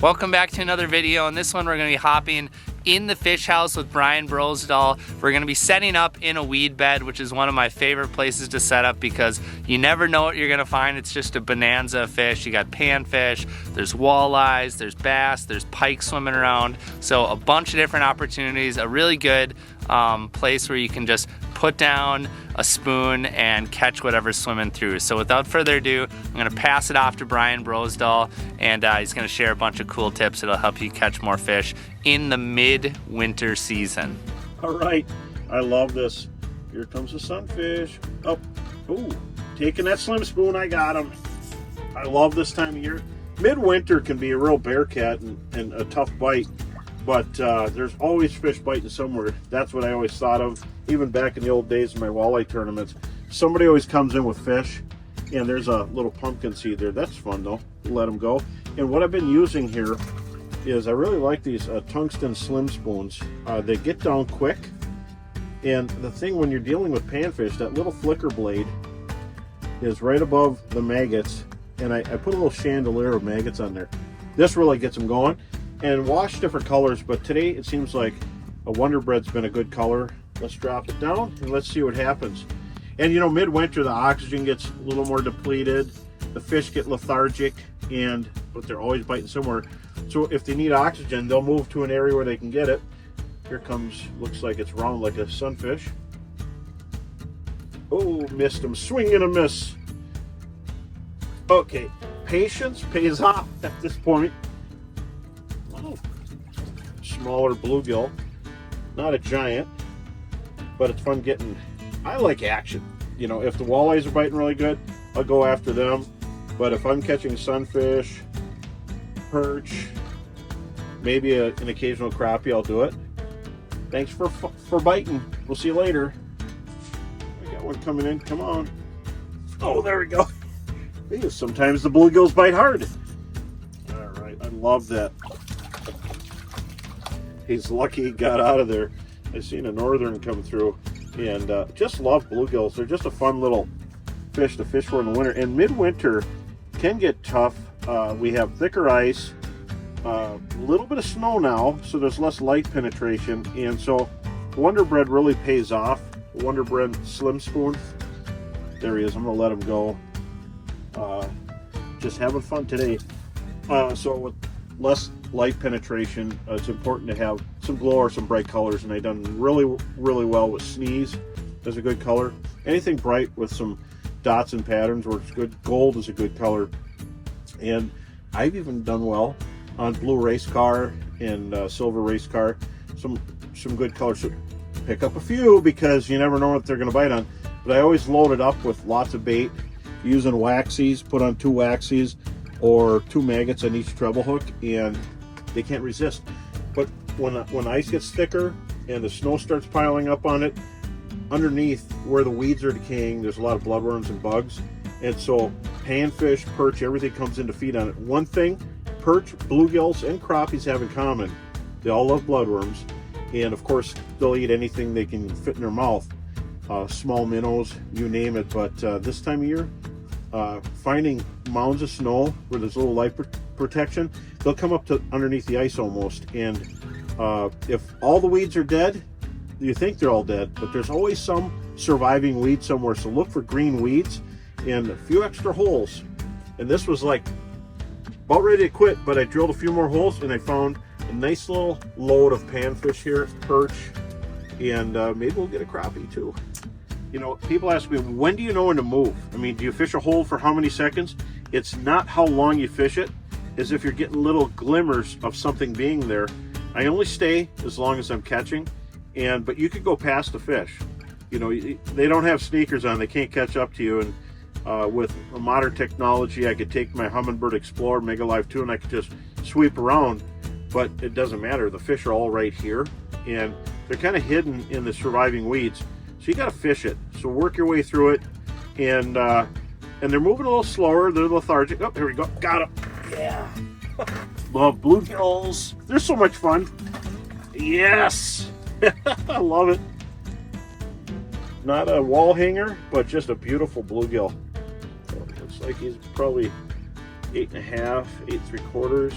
Welcome back to another video. In this one, we're going to be hopping in the fish house with Brian Brosdahl. We're going to be setting up in a weed bed, which is one of my favorite places to set up because you never know what you're going to find. It's just a bonanza of fish. You got panfish, there's walleyes, there's bass, there's pike swimming around. So a bunch of different opportunities, a really good place where you can just put down a spoon and catch whatever's swimming through. So without further ado, I'm going to pass it off to Brian Brosdahl, and he's going to share a bunch of cool tips that'll help you catch more fish in the midwinter season. All right, I love this. Here comes the sunfish. Oh, ooh, taking that slim spoon, I got him. I love this time of year. Midwinter can be a real bear cat and a tough bite, but there's always fish biting somewhere. That's what I always thought of, even back in the old days of my walleye tournaments. Somebody always comes in with fish, and there's a little pumpkin seed there. That's fun though, let them go. And what I've been using here is I really like these tungsten slim spoons. They get down quick, and the thing when you're dealing with panfish, that little flicker blade is right above the maggots, and I put a little chandelier of maggots on there. This really gets them going. And wash different colors, but today it seems like a Wonder Bread's been a good color. Let's drop it down and let's see what happens. And you know, midwinter the oxygen gets a little more depleted, the fish get lethargic, but they're always biting somewhere. So if they need oxygen, they'll move to an area where they can get it. Here comes, looks like it's round like a sunfish. Oh, missed him, swing and a miss. Okay, patience pays off at this point. Smaller bluegill, not a giant, but it's fun getting, I like action. You know, if the walleyes are biting really good, I'll go after them. But if I'm catching sunfish, perch, maybe an occasional crappie, I'll do it. Thanks for biting. We'll see you later. I got one coming in, come on. Oh, there we go. Sometimes the bluegills bite hard. All right, I love that. He's lucky he got out of there. I seen a northern come through, and just love bluegills. They're just a fun little fish to fish for in the winter. And midwinter can get tough. We have thicker ice, a little bit of snow now, so there's less light penetration, and so Wonder Bread really pays off. Wonder Bread slim spoon. There he is. I'm gonna let him go. Just having fun today. So with less light penetration, it's important to have some glow or some bright colors, and I've done really well with sneeze. That's a good color. Anything bright with some dots and patterns works good. Gold is a good color, and I've even done well on blue race car and silver race car. Some good colors. So pick up a few because you never know what they're going to bite on, but I always load it up with lots of bait using waxies. Put on 2 waxies or 2 maggots on each treble hook, and they can't resist. But when ice gets thicker and the snow starts piling up on it, underneath where the weeds are decaying, there's a lot of bloodworms and bugs, and so panfish, perch, everything comes in to feed on it. One thing perch, bluegills, and crappies have in common: they all love bloodworms, and of course they'll eat anything they can fit in their mouth. Small minnows, you name it. But this time of year, finding mounds of snow where there's a little light protection, they'll come up to underneath the ice almost. And if all the weeds are dead, you think they're all dead, but there's always some surviving weed somewhere. So look for green weeds and a few extra holes. And this was like about ready to quit, but I drilled a few more holes and I found a nice little load of panfish here, perch, and maybe we'll get a crappie too. You know, people ask me, when do you know when to move? I mean, do you fish a hole for how many seconds? It's not how long you fish it, as if you're getting little glimmers of something being there. I only stay as long as I'm catching, but you could go past the fish. You know, they don't have sneakers on, they can't catch up to you. And with modern technology, I could take my Humminbird Explorer Mega Live 2 and I could just sweep around, but it doesn't matter. The fish are all right here, and they're kind of hidden in the surviving weeds. So you got to fish it. So work your way through it, and they're moving a little slower. They're lethargic. Oh, here we go. Got them. Yeah. Love bluegills. They're so much fun. Yes. I love it. Not a wall hanger, but just a beautiful bluegill. Looks like he's probably 8 1/2, 8 3/4.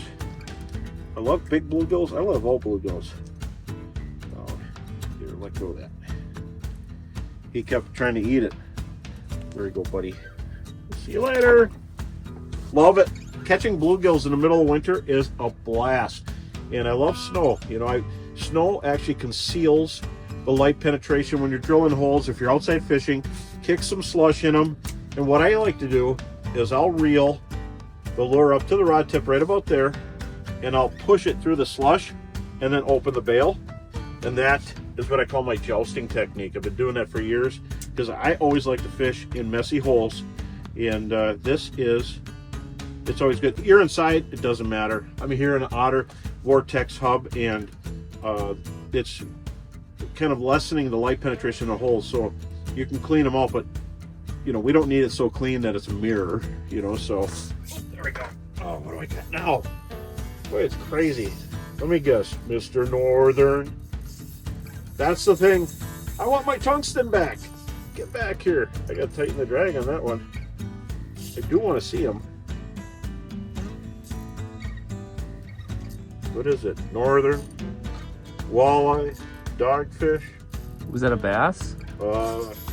I love big bluegills. I love all bluegills. Oh, here, let go of that. He kept trying to eat it. There you go, buddy. See you later. Love it. Catching bluegills in the middle of winter is a blast. And I love snow. You know, snow actually conceals the light penetration when you're drilling holes. If you're outside fishing, kick some slush in them. And what I like to do is I'll reel the lure up to the rod tip right about there, and I'll push it through the slush and then open the bail. And that is what I call my jousting technique. I've been doing that for years because I always like to fish in messy holes. And it's always good. You're inside, it doesn't matter. I'm here in an Otter Vortex hub, and it's kind of lessening the light penetration in the holes, so you can clean them out, but you know, we don't need it so clean that it's a mirror, you know, so there we go. Oh, what do I got now? Boy, it's crazy. Let me guess, Mr. Northern. That's the thing. I want my tungsten back. Get back here. I gotta tighten the drag on that one. I do want to see him. What is it? Northern, walleye, dogfish. Was that a bass?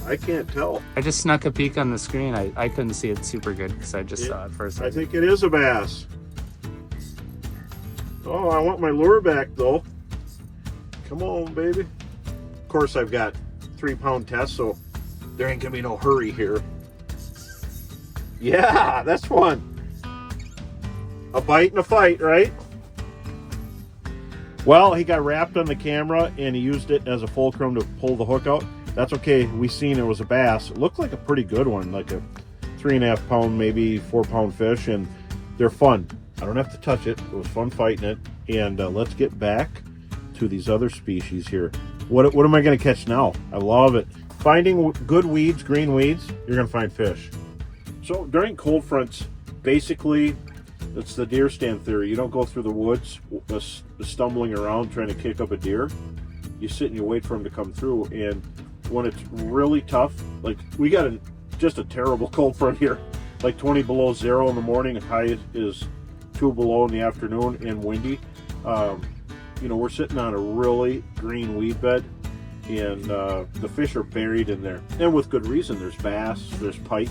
I can't tell. I just snuck a peek on the screen. I couldn't see it super good because I just saw it first. I think it is a bass. Oh, I want my lure back though. Come on, baby. Of course, I've got 3-pound test, so there ain't gonna be no hurry here. Yeah, that's one. A bite and a fight, right? Well, he got wrapped on the camera and he used it as a fulcrum to pull the hook out. That's okay. We seen it was a bass. It looked like a pretty good one, like a 3.5 pound, maybe 4-pound fish, and they're fun. I don't have to touch it. It was fun fighting it. And let's get back to these other species here. What am I going to catch now? I love it. Finding good weeds, green weeds, you're going to find fish. So during cold fronts, basically, it's the deer stand theory. You don't go through the woods stumbling around trying to kick up a deer. You sit and you wait for them to come through. And when it's really tough, like we got just a terrible cold front here, like 20 below zero in the morning, and high is 2 below in the afternoon, and windy. You know, we're sitting on a really green weed bed, and the fish are buried in there, and with good reason. There's bass, there's pike,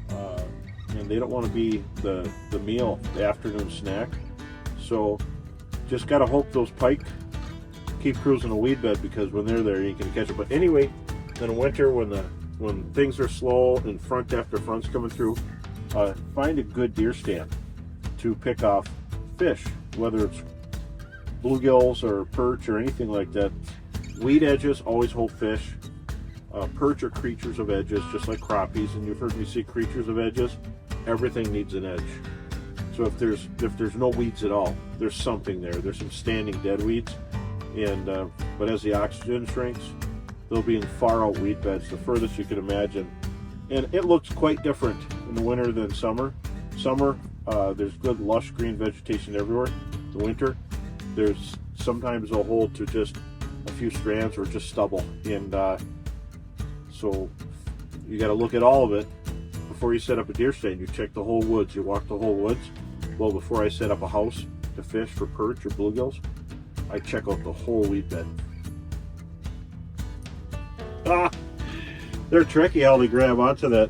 and they don't want to be the meal, the afternoon snack. So just got to hope those pike keep cruising a weed bed, because when they're there, you can catch it. But anyway, in winter, when things are slow and front after front's coming through, find a good deer stand to pick off fish, whether it's bluegills or perch or anything like that. Weed edges always hold fish. Perch are creatures of edges, just like crappies, and you've heard me say creatures of edges. Everything needs an edge. So if there's no weeds at all, there's something there. There's some standing dead weeds, and but as the oxygen shrinks, they'll be in far out weed beds, the furthest you can imagine. And it looks quite different in the winter than summer. Summer, there's good lush green vegetation everywhere. The winter, there's sometimes a hole to just a few strands or just stubble, and so you got to look at all of it before you set up a deer stand. You check the whole woods, you walk the whole woods. Well, before I set up a house to fish for perch or bluegills, I check out the whole weed bed. They're tricky how they grab onto that.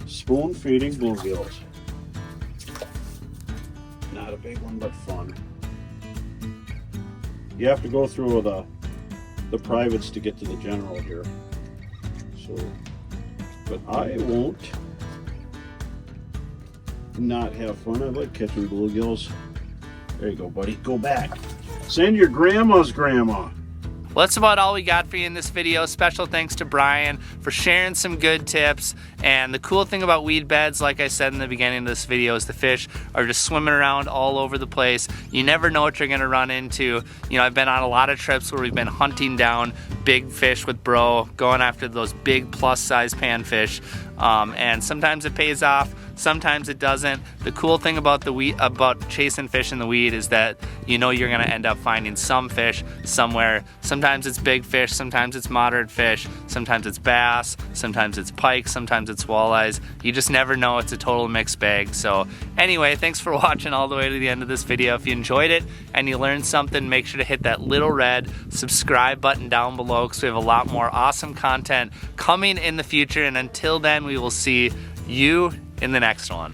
Spoon feeding bluegills. Not a big one, but fun. You have to go through the privates to get to the general here. So, but I won't not have fun. I like catching bluegills. There you go, buddy. Go back. Send your grandma's grandma. Well, that's about all we got for you in this video. Special thanks to Brian for sharing some good tips. And the cool thing about weed beds, like I said in the beginning of this video, is the fish are just swimming around all over the place. You never know what you're gonna run into. You know, I've been on a lot of trips where we've been hunting down big fish with bro, going after those big plus size panfish. And sometimes it pays off, sometimes it doesn't. The cool thing about about chasing fish in the weed is that you know you're gonna end up finding some fish somewhere. Sometimes it's big fish, sometimes it's moderate fish, sometimes it's bass, sometimes it's pike, sometimes it's walleyes. You just never know. It's a total mixed bag. So anyway, thanks for watching all the way to the end of this video. If you enjoyed it and you learned something, make sure to hit that little red subscribe button down below, because we have a lot more awesome content coming in the future. And until then, we will see you in the next one.